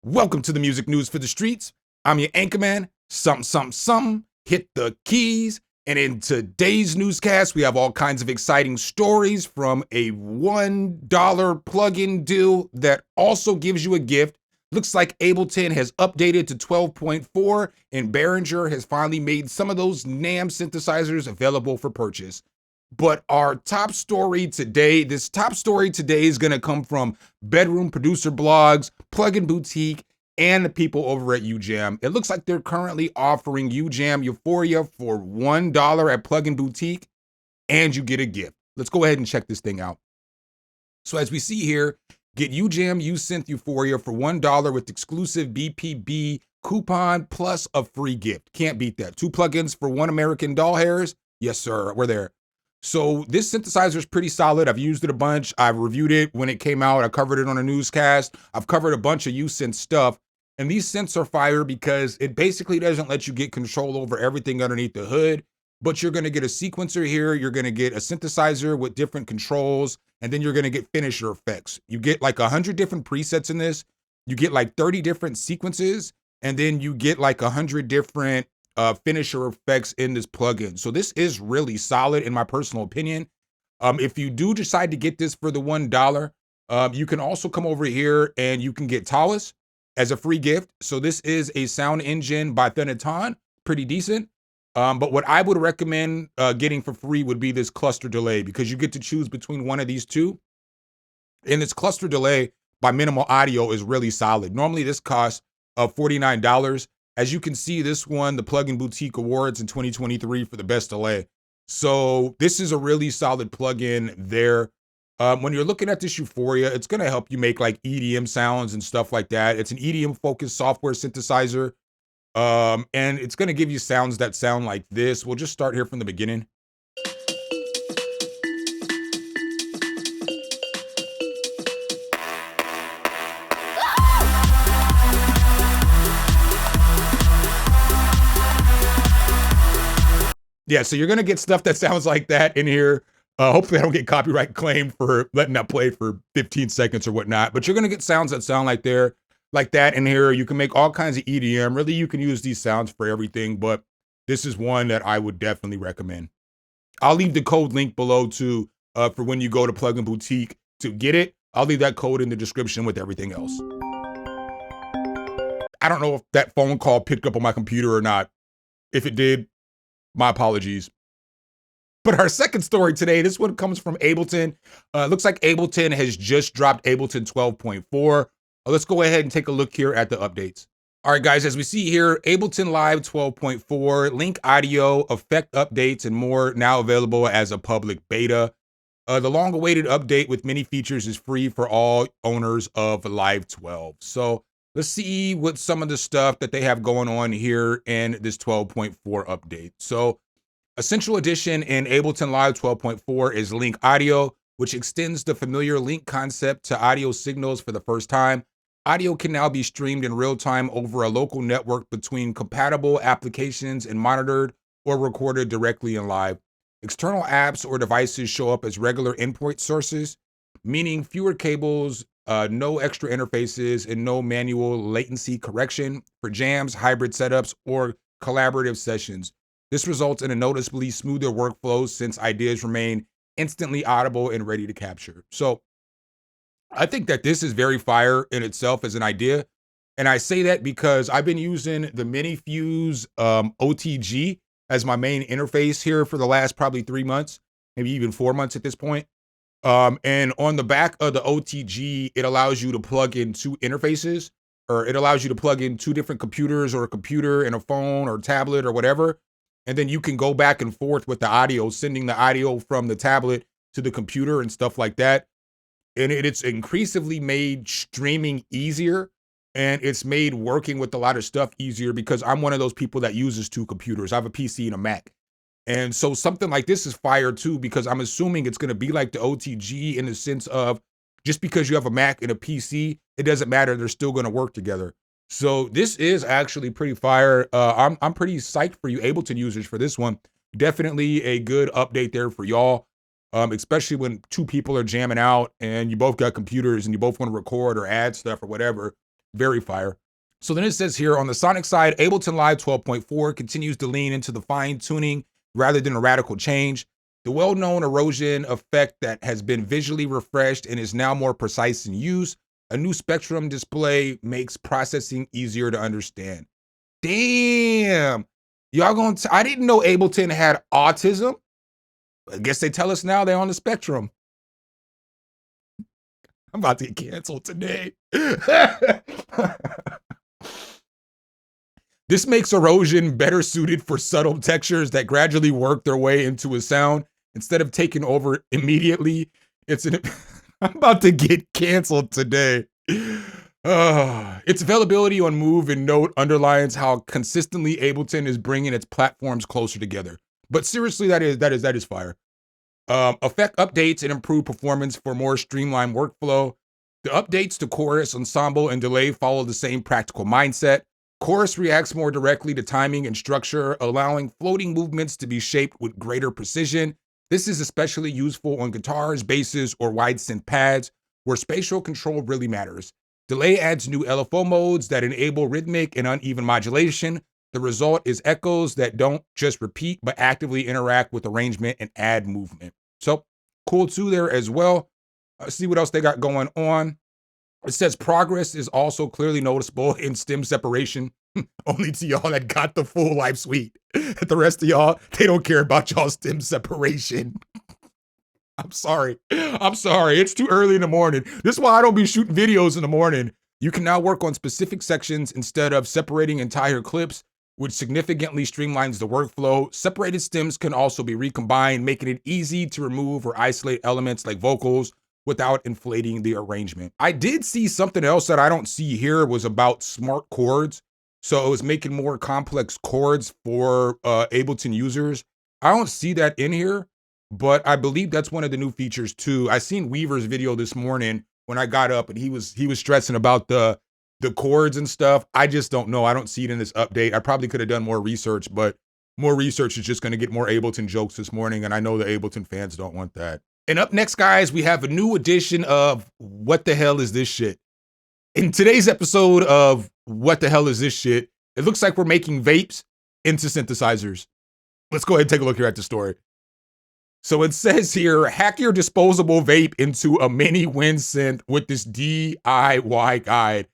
Welcome to the music news for the streets. I'm your anchorman, SumnSumnSumn. Hit the keys. And in today's newscast, we have all kinds of exciting stories from a $1 plugin deal that also gives you a gift. Looks like Ableton has updated to 12.4 and Behringer has finally made some of those NAMM synthesizers available for purchase. But our top story today, is going to come from Bedroom Producer Blogs, Plugin Boutique, and the people over at UJAM. It looks like they're currently offering UJAM Euphoria for $1 at Plugin Boutique, and you get a gift. Let's go ahead and check this thing out. So as we see here, get UJAM U-Synth Euphoria for $1 with exclusive BPB coupon plus a free gift. Can't beat that. 2 plugins for 1 American doll hairs. Yes, sir. We're there. So this synthesizer is pretty solid. I've used it a bunch. I've reviewed it when it came out. I covered it on a newscast. I've covered a bunch of U-Synth stuff. And these synths are fire because it basically doesn't let you get control over everything underneath the hood, but you're going to get a sequencer here. You're going to get a synthesizer with different controls, and then you're going to get finisher effects. You get like 100 different presets in this. You get like 30 different sequences, and then you get like 100 different finisher effects in this plugin. So this is really solid in my personal opinion. If you do decide to get this for the $1, you can also come over here and you can get Talus as a free gift. So this is a sound engine by Thenaton, pretty decent. But what I would recommend getting for free would be this cluster delay, because you get to choose between one of these two. And this cluster delay by Minimal Audio is really solid. Normally this costs $49. As you can see, this won the Plugin Boutique Awards in 2023 for the best delay. So this is a really solid plugin there. When you're looking at this Euphoria, it's going to help you make like EDM sounds and stuff like that. It's an EDM-focused software synthesizer. And it's going to give you sounds that sound like this. We'll just start here from the beginning. Yeah, so you're going to get stuff that sounds like that in here. Hopefully I don't get copyright claimed for letting that play for 15 seconds or whatnot. But you're going to get sounds that sound like that in here. You can make all kinds of EDM. Really, you can use these sounds for everything. But this is one that I would definitely recommend. I'll leave the code link below too for when you go to Plugin Boutique to get it. I'll leave that code in the description with everything else. I don't know if that phone call picked up on my computer or not. If it did, my apologies. But our second story today, this one comes from Ableton. Looks like Ableton has just dropped Ableton 12.4. Let's go ahead and take a look here at the updates. All right, guys, as we see here, Ableton Live 12.4, link audio, effect updates, and more now available as a public beta. The long-awaited update with many features is free for all owners of Live 12. So let's see what some of the stuff that they have going on here in this 12.4 update. So Essential Edition in Ableton Live 12.4 is link audio, which extends the familiar link concept to audio signals for the first time. Audio can now be streamed in real time over a local network between compatible applications and monitored or recorded directly in Live. External apps or devices show up as regular input sources, meaning fewer cables, no extra interfaces, and no manual latency correction for jams, hybrid setups, or collaborative sessions. This results in a noticeably smoother workflow since ideas remain instantly audible and ready to capture. So I think that this is very fire in itself as an idea. And I say that because I've been using the Mini Fuse OTG as my main interface here for the last probably 3 months, maybe even 4 months at this point. And on the back of the OTG, it allows you to plug in 2 interfaces, or it allows you to plug in 2 different computers, or a computer and a phone or tablet or whatever. And then you can go back and forth with the audio, sending the audio from the tablet to the computer and stuff like that. And it's increasingly made streaming easier, and it's made working with a lot of stuff easier because I'm one of those people that uses 2 computers. I have a PC and a Mac. And so something like this is fire too, because I'm assuming it's going to be like the OTG in the sense of just because you have a Mac and a PC, it doesn't matter. They're still going to work together. So this is actually pretty fire. I'm pretty psyched for you Ableton users for this one. Definitely a good update there for y'all, especially when 2 people are jamming out and you both got computers and you both want to record or add stuff or whatever. Very fire. So then it says here on the sonic side, Ableton Live 12.4 continues to lean into the fine tuning rather than a radical change. The well-known erosion effect that has been visually refreshed and is now more precise in use. A new spectrum display makes processing easier to understand. Damn. Y'all gonna, I didn't know Ableton had autism. I guess they tell us now they're on the spectrum. I'm about to get canceled today. This makes erosion better suited for subtle textures that gradually work their way into a sound instead of taking over immediately. I'm about to get canceled today. Its availability on Move and Note underlines how consistently Ableton is bringing its platforms closer together. But seriously, that is fire. Effect updates and improved performance for more streamlined workflow. The updates to chorus, ensemble, and delay follow the same practical mindset. Chorus reacts more directly to timing and structure, allowing floating movements to be shaped with greater precision. This is especially useful on guitars, basses, or wide synth pads, where spatial control really matters. Delay adds new LFO modes that enable rhythmic and uneven modulation. The result is echoes that don't just repeat, but actively interact with arrangement and add movement. So cool too there as well. See what else they got going on. It says progress is also clearly noticeable in stem separation. Only to y'all that got the full live suite. The rest of y'all, they don't care about y'all stem separation. I'm sorry. It's too early in the morning. This is why I don't be shooting videos in the morning. You can now work on specific sections instead of separating entire clips, which significantly streamlines the workflow. Separated stems can also be recombined, making it easy to remove or isolate elements like vocals without inflating the arrangement. I did see something else that I don't see here was about smart chords. So it was making more complex chords for Ableton users. I don't see that in here, but I believe that's one of the new features too. I seen Weaver's video this morning when I got up, and he was stressing about the chords and stuff. I just don't know. I don't see it in this update. I probably could have done more research, but more research is just going to get more Ableton jokes this morning, and I know the Ableton fans don't want that. And up next, guys, we have a new edition of What the Hell Is This Shit? In today's episode of What the Hell Is This Shit? It looks like we're making vapes into synthesizers. Let's go ahead and take a look here at the story. So it says here, hack your disposable vape into a mini wind synth with this DIY guide.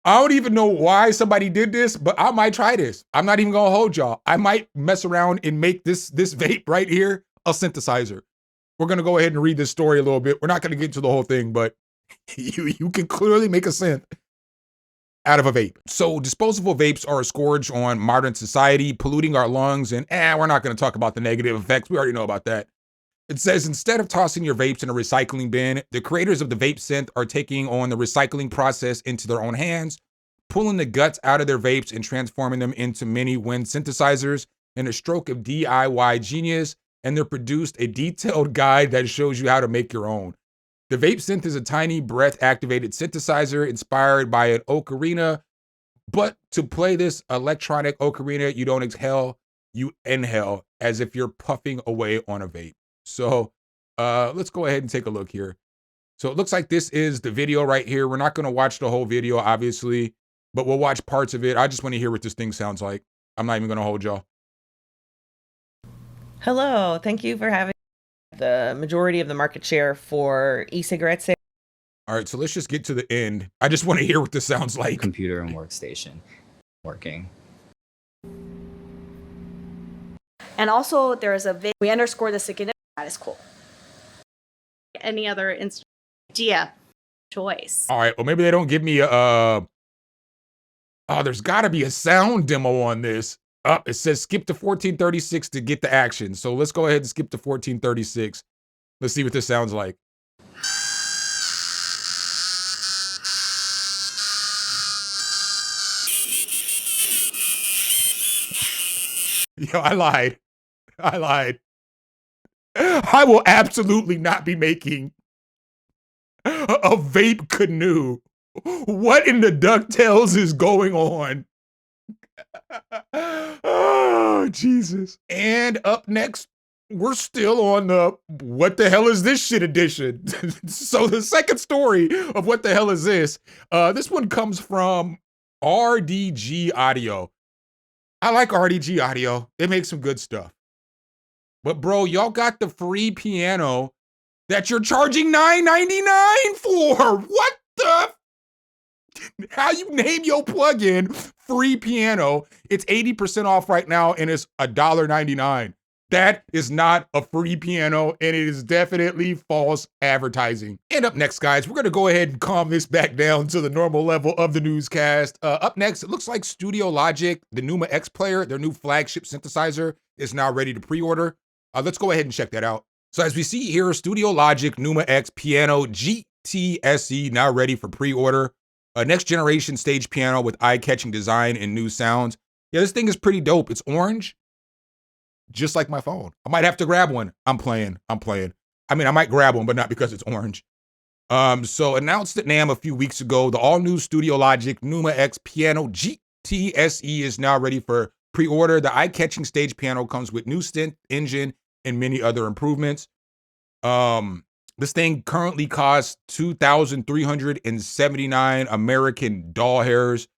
I don't even know why somebody did this, but I might try this. I'm not even gonna hold y'all. I might mess around and make this vape right here a synthesizer. We're gonna go ahead and read this story a little bit. We're not gonna get into the whole thing, but you can clearly make a synth out of a vape. So disposable vapes are a scourge on modern society, polluting our lungs, and we're not gonna talk about the negative effects. We already know about that. It says, instead of tossing your vapes in a recycling bin, the creators of the vape synth are taking on the recycling process into their own hands, pulling the guts out of their vapes and transforming them into mini wind synthesizers in a stroke of DIY genius, and they're produced a detailed guide that shows you how to make your own. The vape synth is a tiny breath-activated synthesizer inspired by an ocarina, but to play this electronic ocarina, you don't exhale, you inhale, as if you're puffing away on a vape. So let's go ahead and take a look here. So it looks like this is the video right here. We're not going to watch the whole video, obviously, but we'll watch parts of it. I just want to hear what this thing sounds like. I'm not even going to hold y'all. Hello, thank you for having the majority of the market share for e-cigarettes. All right, so let's just get to the end. I just want to hear what this sounds like. Computer and workstation working. And also there is a we underscore the significance. That is cool. Any other idea choice? All right, well, maybe they don't give me a there's got to be a sound demo on this. It says skip to 1436 to get the action. So let's go ahead and skip to 1436. Let's see what this sounds like. Yo, I lied. I will absolutely not be making a vape canoe. What in the DuckTales is going on? Oh, Jesus. And up next, we're still on the what the hell is this shit edition. So the second story of what the hell is this? This one comes from RDG Audio. I like RDG Audio. They make some good stuff. But bro, y'all got the free piano that you're charging $9.99 for. What the? How you name your plugin free piano? It's 80% off right now and it's $1.99. That is not a free piano, and it is definitely false advertising. And up next, guys, we're gonna go ahead and calm this back down to the normal level of the newscast. Up next, it looks like Studio Logic, the Numa X player, their new flagship synthesizer, is now ready to pre-order. Let's go ahead and check that out. So as we see here, Studio Logic Numa X Piano GTSE now ready for pre-order. A next generation stage piano with eye-catching design and new sounds. Yeah, this thing is pretty dope. It's orange. Just like my phone. I might have to grab one. I'm playing. I mean, I might grab one, but not because it's orange. So announced at NAMM a few weeks ago, the all-new Studio Logic Numa X Piano GTSE is now ready for pre-order. The eye-catching stage piano comes with new synth engine and many other improvements. This thing currently costs 2,379 American doll hairs.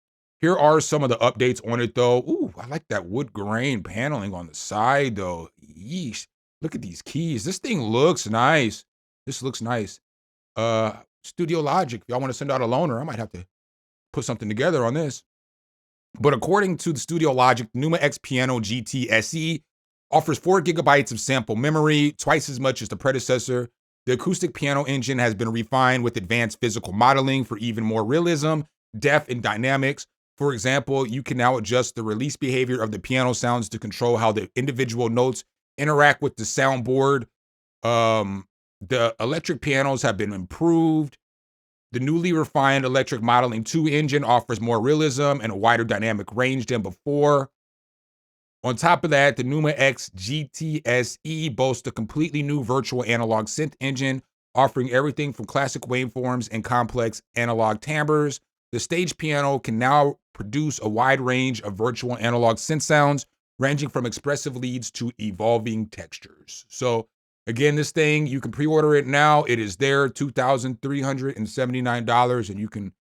Here are some of the updates on it, though. Ooh, I like that wood grain paneling on the side, though. Yeesh. Look at these keys. This thing looks nice. This looks nice. Studio Logic, if y'all want to send out a loaner, I might have to put something together on this. But according to the Studio Logic, Numa X Piano GT SE offers 4 gigabytes of sample memory, twice as much as the predecessor. The acoustic piano engine has been refined with advanced physical modeling for even more realism, depth, and dynamics. For example, you can now adjust the release behavior of the piano sounds to control how the individual notes interact with the soundboard. The electric pianos have been improved. The newly refined electric modeling 2 engine offers more realism and a wider dynamic range than before. On top of that, the Numa X GTSE boasts a completely new virtual analog synth engine, offering everything from classic waveforms and complex analog timbres. The stage piano can now produce a wide range of virtual analog synth sounds, ranging from expressive leads to evolving textures. So again, this thing, you can pre-order it now. It is there, $2,379, and you can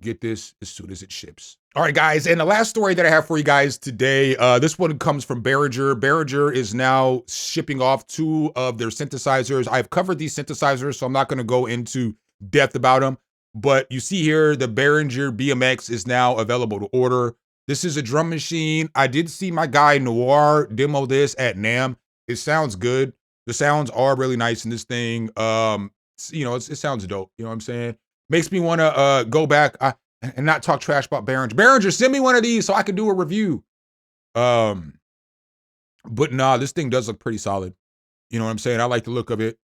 get this as soon as it ships. All right, guys, and the last story that I have for you guys today, this one comes from Behringer. Behringer is now shipping off 2 of their synthesizers. I've covered these synthesizers, so I'm not going to go into depth about them. But you see here, the Behringer BMX is now available to order. This is a drum machine. I did see my guy Noir demo this at NAMM. It sounds good. The sounds are really nice in this thing. You know, it sounds dope. You know what I'm saying? Makes me want to go back and not talk trash about Behringer. Behringer, send me one of these so I can do a review. But nah, this thing does look pretty solid. You know what I'm saying? I like the look of it.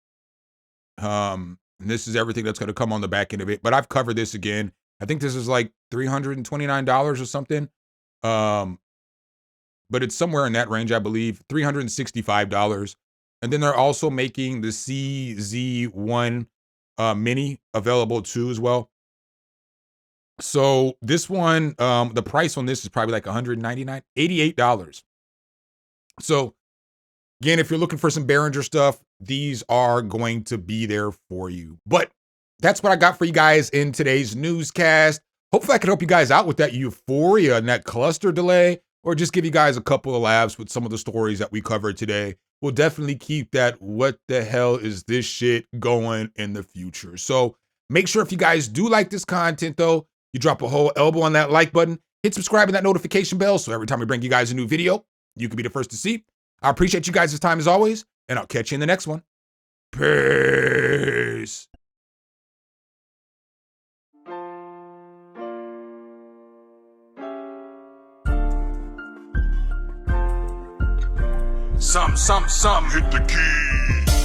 And this is everything that's going to come on the back end of it. But I've covered this again. I think this is like $329 or something. But it's somewhere in that range, I believe. $365. And then they're also making the CZ1 Mini available too as well. So this one, the price on this is probably like $199, $88. So again, if you're looking for some Behringer stuff, these are going to be there for you. But that's what I got for you guys in today's newscast. Hopefully I can help you guys out with that Euphoria and that cluster delay, or just give you guys a couple of laughs with some of the stories that we covered today. We'll definitely keep that what the hell is this shit going in the future. So make sure if you guys do like this content though, you drop a whole elbow on that like button, hit subscribe and that notification bell so every time we bring you guys a new video, you can be the first to see. I appreciate you guys' time as always, and I'll catch you in the next one. Peace. Some, hit the key.